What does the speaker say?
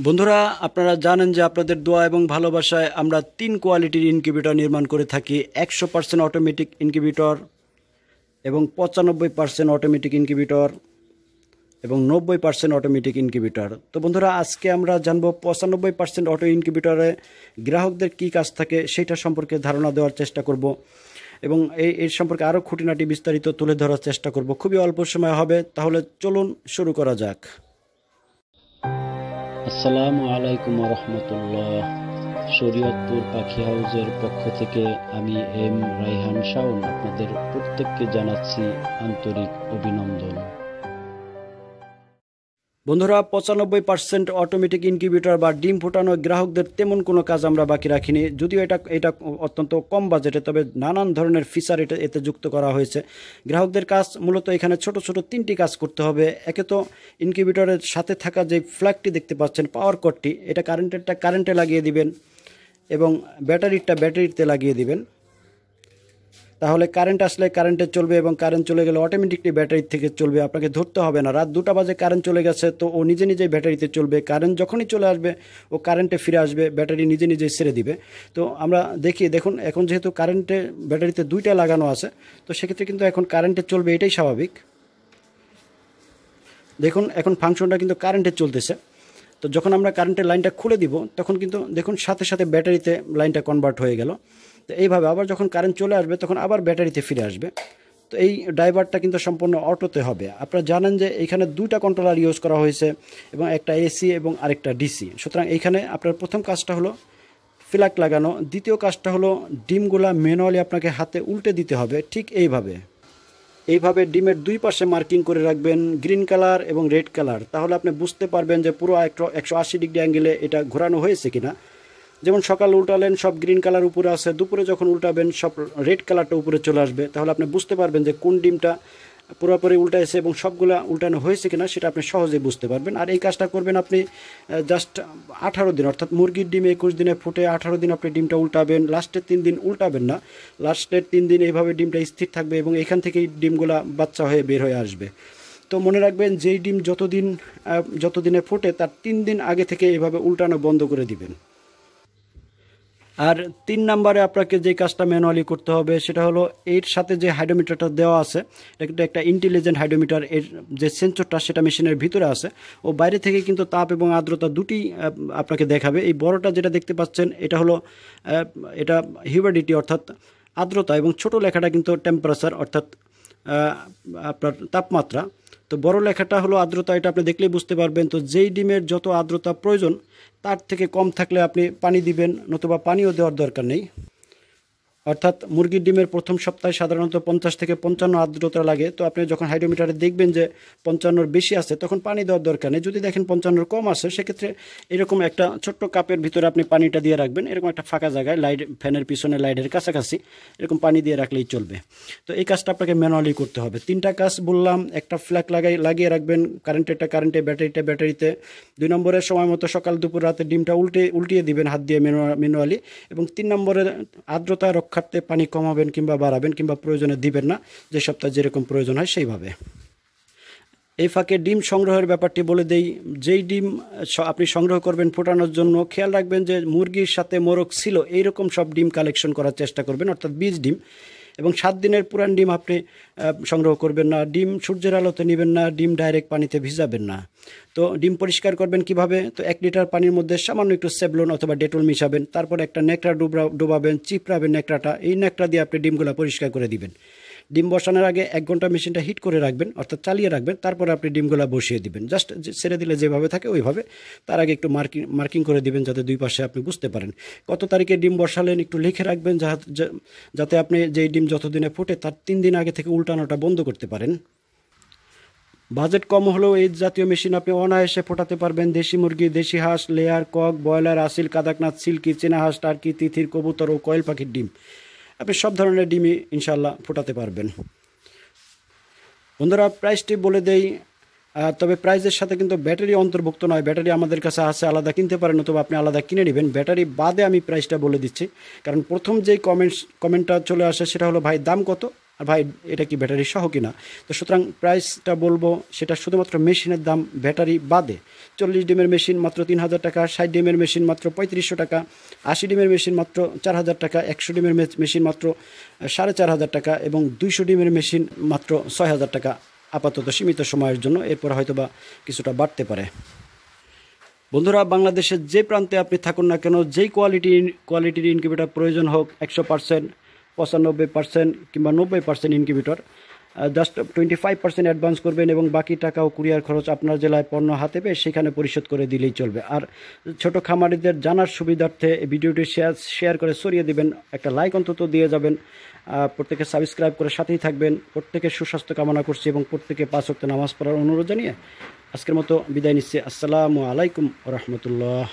বন্ধুরা আপনারা জানেন যে আপনাদের দোয়া এবং ভালোবাসায় আমরা 3 কোয়ালিটির ইনকিউবেটর নির্মাণ করে থাকি। 100% অটোমেটিক ইনকিউবেটর এবং 95% অটোমেটিক ইনকিউবেটর এবং 90% অটোমেটিক ইনকিউবেটর। তো বন্ধুরা আজকে আমরা জানবো 95% অটো ইনকিউবেটরে গ্রাহকদের কী কাজ থাকে সেটা সম্পর্কে ধারণা দেওয়ার চেষ্টা করব এবং এর সম্পর্কে আরও খুঁটিনাটি বিস্তারিত তুলে ধরার চেষ্টা করব। খুবই অল্প সময় হবে, তাহলে চলুন শুরু করা যাক। আসসালামু আলাইকুম রহমতুল্লাহ। শরীয়তপুর পাখি হাউজের পক্ষ থেকে আমি এম রাইহান শাওন আপনাদের প্রত্যেককে জানাচ্ছি আন্তরিক অভিনন্দন। বন্ধুরা 95% অটোমেটিক ইনকিউবেটর বা ডিম ফোটানো গ্রাহকদের তেমন কোনো কাজ আমরা বাকি রাখিনি, যদিও এটা অত্যন্ত কম বাজেটে, তবে নানান ধরনের ফিচার এতে যুক্ত করা হয়েছে। গ্রাহকদের কাজ মূলত এখানে ছোট ছোট 3টি কাজ করতে হবে। একে তো ইনকিউবেটরের সাথে থাকা যে ফ্ল্যাগটি দেখতে পাচ্ছেন, পাওয়ার কর্ডটি, এটা কারেন্টে লাগিয়ে দিবেন এবং ব্যাটারিতে লাগিয়ে দিবেন। তাহলে কারেন্ট আসলে কারেন্টে চলবে এবং কারেন্ট চলে গেলে অটোমেটিকলি ব্যাটারি থেকে চলবে, আপনাকে ধরতে হবে না। রাত 2টা বাজে কারেন্ট চলে গেছে, তো ও নিজে নিজেই ব্যাটারিতে চলবে। কারেন্ট যখনই চলে আসবে ও কারেন্টে ফিরে আসবে, ব্যাটারি নিজে নিজেই ছেড়ে দিবে। তো আমরা দেখুন এখন যেহেতু ব্যাটারিতে 2টা লাগানো আছে, তো সেক্ষেত্রে কিন্তু এখন কারেন্টে চলবে, এটাই স্বাভাবিক। দেখুন এখন ফাংশনটা কিন্তু কারেন্টে চলতেছে। তো যখন আমরা কারেন্টের লাইনটা খুলে দিব তখন কিন্তু দেখুন সাথে সাথে ব্যাটারিতে লাইনটা কনভার্ট হয়ে গেল। তো এইভাবে আবার যখন কারেন্ট চলে আসবে তখন আবার ব্যাটারিতে ফিরে আসবে। তো এই ড্রাইভারটা কিন্তু সম্পূর্ণ অটোতে হবে। আপনারা জানেন যে এখানে 2টা কন্ট্রোলার ইউজ করা হয়েছে এবং একটা এসি এবং আরেকটা ডিসি। সুতরাং এইখানে আপনার প্রথম কাজটা হলো ফ্ল্যাগ লাগানো, দ্বিতীয় কাজটা হলো ডিমগুলা ম্যানুয়ালি আপনাকে হাতে উল্টে দিতে হবে। ঠিক এইভাবে ডিমের 2 পাশে মার্কিং করে রাখবেন, গ্রিন কালার এবং রেড কালার। তাহলে আপনি বুঝতে পারবেন যে পুরো 180 ডিগ্রি অ্যাঙ্গেলে এটা ঘোরানো হয়েছে কিনা। যেমন সকাল উল্টালেন সব গ্রিন কালার উপরে আছে, দুপুরে যখন উল্টাবেন সব রেড কালারটা উপরে চলে আসবে। তাহলে আপনি বুঝতে পারবেন যে কোন ডিমটা পুরোপুরি উল্টাইছে এবং সবগুলা উল্টানো হয়েছে কিনা সেটা আপনি সহজেই বুঝতে পারবেন। আর এই কাজটা করবেন আপনি জাস্ট 18 দিন, অর্থাৎ মুরগির ডিম 21 দিনে ফুটে 18 দিন আপনি ডিমটা উল্টাবেন। লাস্টের 3 দিন উল্টাবেন না, লাস্টের 3 দিন এইভাবে ডিমটা স্থির থাকবে এবং এখান থেকেই ডিমগুলা বাচ্চা হয়ে বের হয়ে আসবে। তো মনে রাখবেন যেই ডিম যতদিনে ফোটে তার 3 দিন আগে থেকে এইভাবে উল্টানো বন্ধ করে দিবেন। আর 3 নম্বরে আপনাকে যে কাজটা ম্যানুয়ালি করতে হবে সেটা হলো এর সাথে যে হাইড্রোমিটারটা দেওয়া আছে, এটা কিন্তু একটা ইন্টেলিজেন্ট হাইড্রোমিটার। এর যে সেন্সরটা সেটা মেশিনের ভিতরে আছে, ও বাইরে থেকে কিন্তু তাপ এবং আর্দ্রতা দুটি আপনাকে দেখাবে। এই বড়টা যেটা দেখতে পাচ্ছেন এটা হিউমিডিটি অর্থাৎ আর্দ্রতা, এবং ছোট লেখাটা কিন্তু টেম্পারেচার অর্থাৎ আপনার তাপমাত্রা। তো বড় লেখাটা হলো আর্দ্রতা, এটা আপনি দেখলেই বুঝতে পারবেন। তো যেই ডিমের যত আর্দ্রতা প্রয়োজন তার থেকে কম থাকলে আপনি পানি দিবেন, নতুবা পানিও দেওয়ার দরকার নেই। অর্থাৎ মুরগির ডিমের প্রথম সপ্তাহে সাধারণত 50 থেকে 55 আর্দ্রতা লাগে। তো আপনি যখন হাইড্রোমিটারে দেখবেন যে 55-র বেশি আছে তখন পানি দেওয়ার দরকার নেই। যদি দেখেন 55-র কম আছে, সেক্ষেত্রে এরকম একটা ছোট্ট কাপের ভিতরে আপনি পানিটা দিয়ে রাখবেন, এরকম একটা ফাঁকা জায়গায়, ফ্যানের পিছনে লাইটের কাছাকাছি এরকম পানি দিয়ে রাখলেই চলবে। তো এই কাজটা আপনাকে ম্যানুয়ালি করতে হবে। 3টা কাজ বললাম, একটা ফ্ল্যাগ লাগিয়ে রাখবেন, কারেন্টে, ব্যাটারিতে। 2 নম্বরের সময় মতো সকাল দুপুর রাতে ডিমটা উল্টিয়ে দিবেন হাত দিয়ে ম্যানুয়ালি। এবং 3 নম্বরে আর্দ্রতা রক্ষার্থে পানি কমাবেন কিংবা বাড়াবেন কিংবা প্রয়োজনে দিবেন না, যে সপ্তাহে যেরকম প্রয়োজন হয় সেইভাবে। এই ফাঁকে ডিম সংগ্রহের ব্যাপারটি বলে দেই। যেই ডিম আপনি সংগ্রহ করবেন ফোটানোর জন্য, খেয়াল রাখবেন যে মুরগির সাথে মোরগ ছিল এইরকম সব ডিম কালেকশন করার চেষ্টা করবেন, অর্থাৎ বীজ ডিম। এবং 7 দিনের পুরান ডিম আপনি সংগ্রহ করবেন না। ডিম সূর্যের আলোতে নেবেন না, ডিম ডাইরেক্ট পানিতে ভিজাবেন না। তো ডিম পরিষ্কার করবেন কিভাবে? তো 1 লিটার পানির মধ্যে সামান্য একটু সেভলন অথবা ডেটল মিশাবেন, তারপর একটা ন্যাকড়া ডুবাবেন, চিপড়াবেন ন্যাকড়াটা, এই ন্যাকড়া দিয়ে আপনি ডিমগুলো পরিষ্কার করে দিবেন। ডিম বসানোর আগে 1 ঘন্টা মেশিনটা হিট করে রাখবেন, অর্থাৎ চালিয়ে রাখবেন, তারপরে আপনি ডিমগুলো বসিয়ে দিবেন। জাস্ট ছেড়ে দিলে যেভাবে থাকে ওইভাবে। তার আগে একটু মার্কিং করে দিবেন যাতে 2 পাশে আপনি বুঝতে পারেন কত তারিখে ডিম বসালেন, একটু লিখে রাখবেন যাতে আপনি যেই ডিম যতদিনে ফোটে তার 3 দিন আগে থেকে উল্টানোটা বন্ধ করতে পারেন। বাজেট কম হলেও এই জাতীয় মেশিন আপনি অনায়াসে ফোটাতে পারবেন। দেশি মুরগি, দেশি হাঁস, লেয়ার, কক, ব্রয়লার, আসিল, কাদাকনাথ, সিল্কি, চীনা হাঁস, টার্কি, তিথির, কবুতর ও কয়েল পাখির ডিম, আপনি সব ধরনের ডিমই ইনশাল্লাহ ফোটাতে পারবেন। বন্ধুরা প্রাইসটি বলে দেই, তবে প্রাইসের সাথে কিন্তু ব্যাটারি অন্তর্ভুক্ত নয়। ব্যাটারি আমাদের কাছে আছে, আলাদা কিনতে পারেন অথবা আপনি আলাদা কিনে নেবেন। ব্যাটারি বাদে আমি প্রাইসটা বলে দিচ্ছি, কারণ প্রথম যেই কমেন্টটা চলে আসে সেটা হলো ভাই দাম কত, আর ভাই এটা কি ব্যাটারি সহ কিনা। তো সুতরাং প্রাইসটা বলবো সেটা শুধুমাত্র মেশিনের দাম, ব্যাটারি বাদে। 40 ডিমের মেশিন মাত্র 3000 টাকা, 60 ডিমের মেশিন মাত্র 3500 টাকা, 80 ডিমের মেশিন মাত্র 4000 টাকা, 100 ডিমের মেশিন মাত্র 4500 টাকা এবং 200 ডিমের মেশিন মাত্র 6000 টাকা আপাতত সীমিত সময়ের জন্য। এরপর হয়তো বা কিছুটা বাড়তে পারে। বন্ধুরা, বাংলাদেশের যে প্রান্তে আপনি থাকুন না কেন, যেই কোয়ালিটির ইনকিউবেটর প্রয়োজন হোক, 100%, 95% কিংবা 90% ইনকিউবেটর, জাস্ট 25% অ্যাডভান্স করবেন এবং বাকি টাকাও কুরিয়ার খরচ আপনার জেলায় পণ্য হাতে পেয়ে সেখানে পরিশোধ করে দিলেই চলবে। আর ছোট খামারিদের জানার সুবিধার্থে ভিডিওটি শেয়ার করে ছড়িয়ে দিবেন, একটা লাইক অন্তত দিয়ে যাবেন, প্রত্যেকে সাবস্ক্রাইব করে সাথেই থাকবেন। প্রত্যেকের সুস্বাস্থ্য কামনা করছি এবং প্রত্যেকে 5 ওয়াক্ত নামাজ পড়ার অনুরোধ জানিয়ে আজকের মতো বিদায় নিচ্ছি। আসসালামু আলাইকুম ওয়া রাহমাতুল্লাহ।